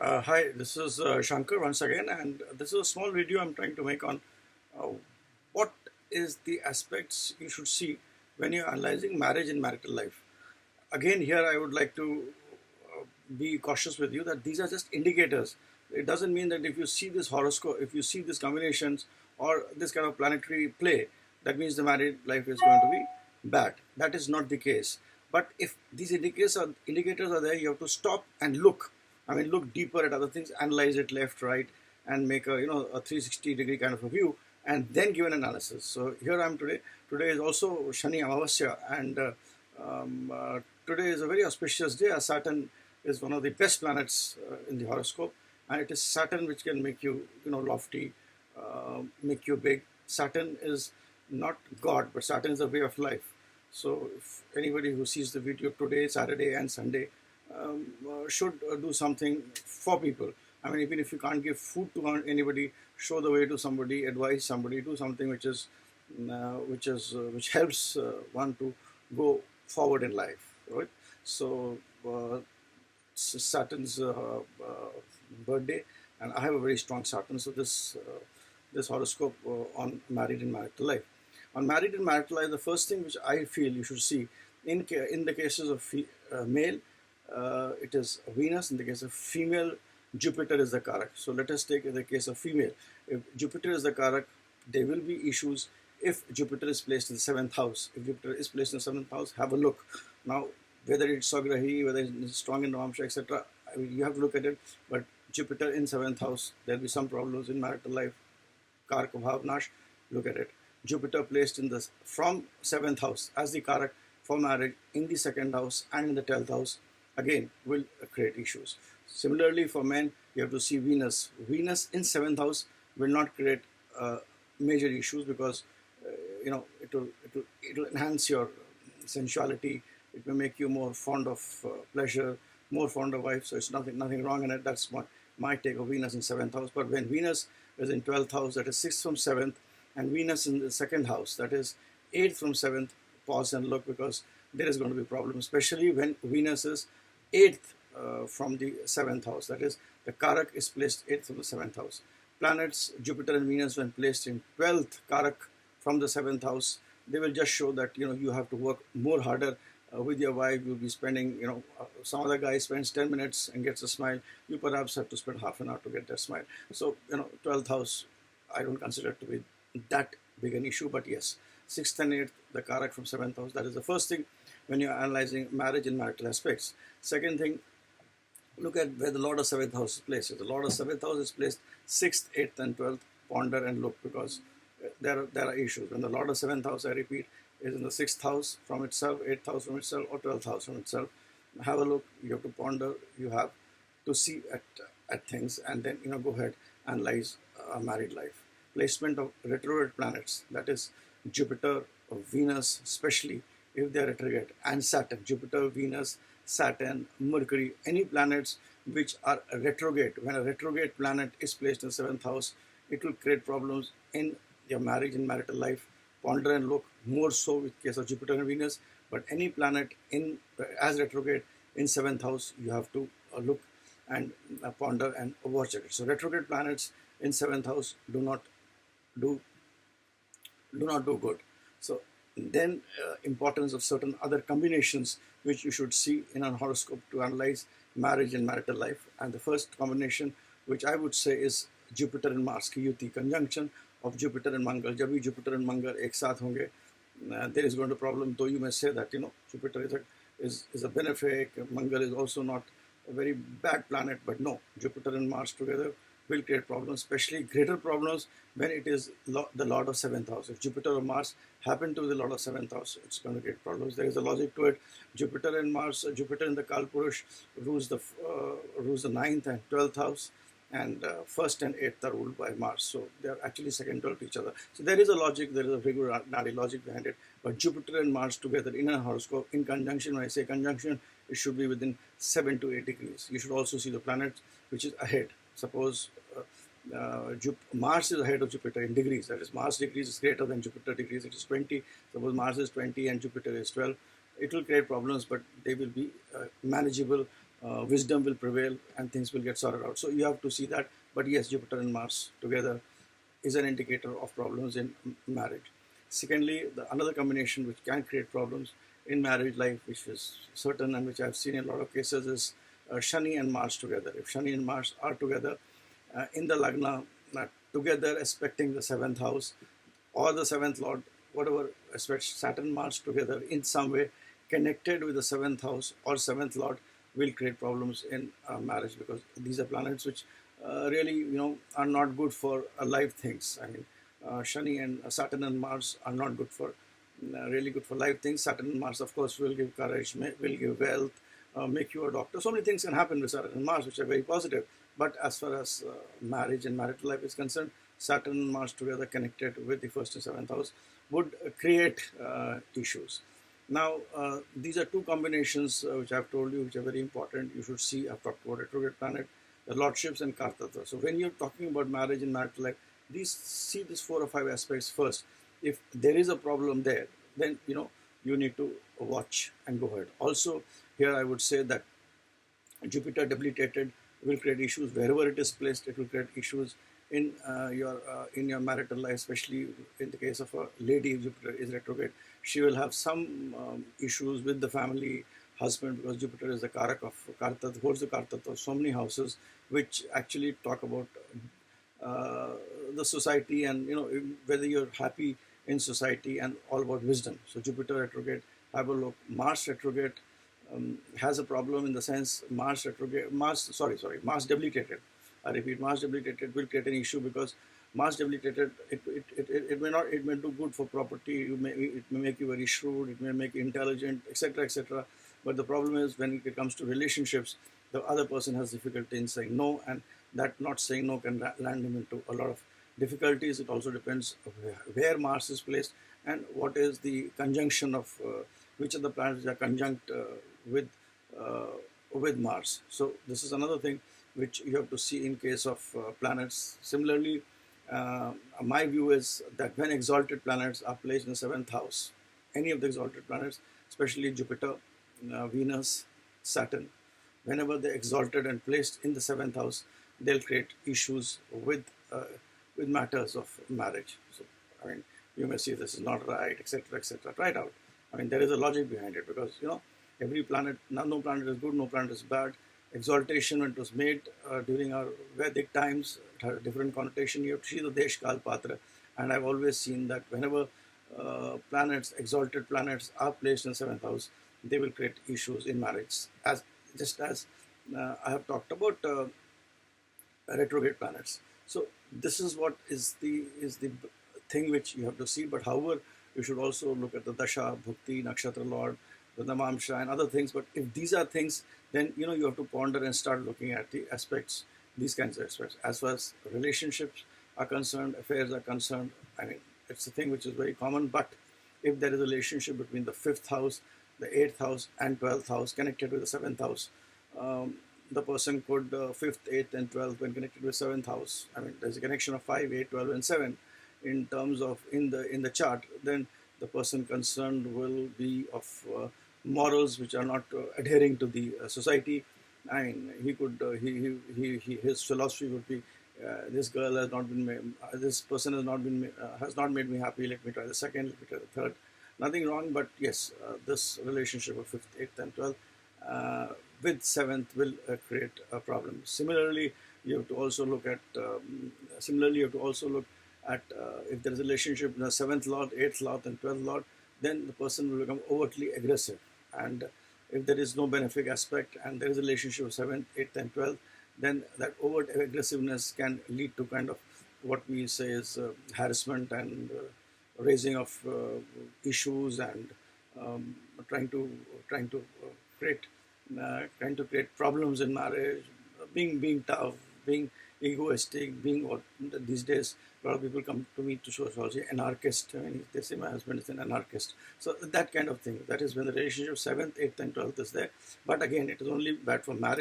Hi, this is Shankar once again, and this is a small video I'm trying to make on uh, what is the aspects you should see when you're analyzing marriage and marital life. Again, here I would like to be cautious with you that these are just indicators. It doesn't mean that if you see this horoscope, if you see these combinations or this kind of planetary play, that means the married life is going to be bad. That is not the case. But if these indicators are there, you have to stop and look. I mean, look deeper at other things, analyze it left, right, and make a 360-degree kind of a view, and then give an analysis. So here I am today. Today is also Shani Amavasya, and today is a very auspicious day, as Saturn is one of the best planets in the horoscope, and it is Saturn which can make you, lofty, make you big. Saturn is not God, but Saturn is a way of life. So, if anybody who sees the video today, Saturday, and Sunday, should do something for people. I mean, even if you can't give food to anybody, show the way to somebody, advise somebody, do something which helps one to go forward in life, right? So Saturn's birthday, and I have a very strong Saturn. So this horoscope on married and marital life. On married and marital life, the first thing which I feel you should see in the cases of male, it is Venus. In the case of female, Jupiter is the Karak. So let us take the case of female. If Jupiter is the Karak, there will be issues if Jupiter is placed in the seventh house. If Jupiter is placed in the seventh house, have a look. Now, whether it's Sagrahi, whether it's strong in Ramsha, etc., I mean, you have to look at it. But Jupiter in seventh house, there'll be some problems in marital life. Karak Bhavnash, look at it. Jupiter placed in the from seventh house as the Karak for marriage in the second house and in the 12th house, again will create issues. Similarly, for men, you have to see Venus. Venus in seventh house will not create major issues because it will enhance your sensuality. It will make you more fond of pleasure, more fond of wife. So it's nothing wrong in it. That's my take of Venus in seventh house. But when Venus is in 12th house, that is sixth from seventh, and Venus in the second house, that is eighth from seventh, pause and look, because there is going to be a problem, especially when Venus is eighth from the seventh house. That is, the Karak is placed eighth from the seventh house. Planets, Jupiter and Venus, when placed in 12th Karak from the seventh house, they will just show that you have to work more harder with your wife. You'll be spending, some other guy spends 10 minutes and gets a smile. You perhaps have to spend half an hour to get that smile. So, 12th house, I don't consider it to be that big an issue, but yes, 6th and 8th, the Karak from 7th house, that is the first thing when you're analyzing marriage and marital aspects. Second thing, look at where the Lord of 7th house is placed. If the Lord of 7th house is placed 6th, 8th, and 12th, ponder and look, because there are issues. When the Lord of 7th house, I repeat, is in the 6th house from itself, 8th house from itself, or 12th house from itself, have a look. You have to ponder. You have to see at things, and then go ahead and analyze a married life. Placement of retrograde planets, that is Jupiter or Venus, especially if they are retrograde, and Saturn. Jupiter, Venus, Saturn, Mercury, any planets which are retrograde. When a retrograde planet is placed in the seventh house, it will create problems in your marriage and marital life. Ponder and look, more so with case of Jupiter and Venus. But any planet in as retrograde in seventh house, you have to look and ponder and watch it. So retrograde planets in seventh house do not do good. So then importance of certain other combinations which you should see in a horoscope to analyze marriage and marital life. And the first combination which I would say is Jupiter and Mars की युति, conjunction of Jupiter and Mangal. जब भी Jupiter and Mangal एक साथ होंगे, there is going to be a problem. Though you may say that Jupiter is a benefic, Mangal is also not a very bad planet, but no, Jupiter and Mars together will create problems, especially greater problems when it is the Lord of seventh house. If Jupiter or Mars happen to be the Lord of seventh house, it's going to create problems. There is a logic to it. Jupiter and Mars, Jupiter in the Kalpurush rules the ninth and 12th house, and first and eighth are ruled by Mars. So they are actually second to each other. So there is a logic, there is a Fibonacci logic behind it. But Jupiter and Mars together in a horoscope, in conjunction, when I say conjunction, it should be within 7 to 8 degrees. You should also see the planet which is ahead. Suppose Mars is ahead of Jupiter in degrees. That is, Mars degrees is greater than Jupiter degrees. It is 20. Suppose Mars is 20 and Jupiter is 12. It will create problems, but they will be manageable wisdom will prevail and things will get sorted out. So you have to see that. But yes, Jupiter and Mars together is an indicator of problems in marriage. Secondly, another combination which can create problems in marriage life, which is certain and which I've seen in a lot of cases, is Shani and Mars together. If Shani and Mars are together in the Lagna, together aspecting the seventh house or the seventh lord, whatever aspects Saturn, Mars together in some way connected with the seventh house or seventh lord, will create problems in marriage, because these are planets which really, are not good for live things. I mean, Shani and Saturn and Mars are not good for really good for live things. Saturn and Mars, of course, will give courage, will give wealth, make you a doctor. So many things can happen with Saturn and Mars, which are very positive. But as far as marriage and marital life is concerned, Saturn and Mars together connected with the first and seventh house would create issues. Now, these are two combinations which I've told you, which are very important. You should see. I've talked about retrograde planet, the lordships, and Kartata. So when you're talking about marriage and marital life, see these 4 or 5 aspects first. If there is a problem there, then you need to watch and go ahead. Also, here I would say that Jupiter debilitated will create issues wherever it is placed. It will create issues in your marital life, especially in the case of a lady. If Jupiter is retrograde, she will have some issues with the family husband, because Jupiter is the Karak of Kartat, holds the Kartat of so many houses, which actually talk about the society and whether you're happy in society and all about wisdom. So Jupiter retrograde, have a look. Mars retrograde has a problem in the sense Mars debilitated. I repeat, Mars debilitated will create an issue, because Mars debilitated, it may do good for property. It may make you very shrewd. It may make you intelligent, etc., etc. But the problem is when it comes to relationships, the other person has difficulty in saying no, and that not saying no can land him into a lot of difficulties. It also depends where Mars is placed and what is the conjunction of which of the planets are conjunct with Mars. So this is another thing which you have to see in case of planets. Similarly, my view is that when exalted planets are placed in the 7th house, any of the exalted planets, especially Jupiter, Venus, Saturn, whenever they're exalted and placed in the 7th house, they'll create issues with matters of marriage. So, I mean, you may see this is not right, etc., etc. Try it out. I mean, there is a logic behind it, because every planet, no planet is good, no planet is bad. Exaltation, when it was made during our Vedic times, it had a different connotation. You have to see the Desh Kal Patra, and I've always seen that whenever exalted planets are placed in 7th house, they will create issues in marriage. Just as I have talked about retrograde planets. So this is what is the thing which you have to see. But however, you should also look at the Dasha, Bhukti, Nakshatra Lord, the Namamsha, and other things. But if these are things, then you have to ponder and start looking at the aspects, these kinds of aspects. As far as relationships are concerned, affairs are concerned, I mean, it's a thing which is very common. But if there is a relationship between the 5th house, the 8th house, and 12th house connected with the 7th house, the person could 5th, 8th, and 12th when connected with 7th house. I mean, there's a connection of 5, 8, 12, and 7 in terms of in the chart. Then the person concerned will be of morals which are not adhering to the society. I mean, he could his philosophy would be, this girl has not been this person has not made me happy. Let me try the second. Let me try the third. Nothing wrong, but yes, this relationship of 5th, 8th, and 12th with 7th will create a problem. Similarly, you have to also look at if there is a relationship in the 7th lord, 8th lord, and 12th lord, then the person will become overtly aggressive. And if there is no benefic aspect and there is a relationship of 7th, 8th, and 12th, then that overt aggressiveness can lead to kind of what we say is harassment and raising of issues and trying to create problems in marriage, being tough, being egoistic, being what these days a lot of people come to me to show astrology, anarchist. I mean, they say my husband is an anarchist. So that kind of thing. That is when the relationship 7th, 8th, and 12th is there. But again, it is only bad for marriage.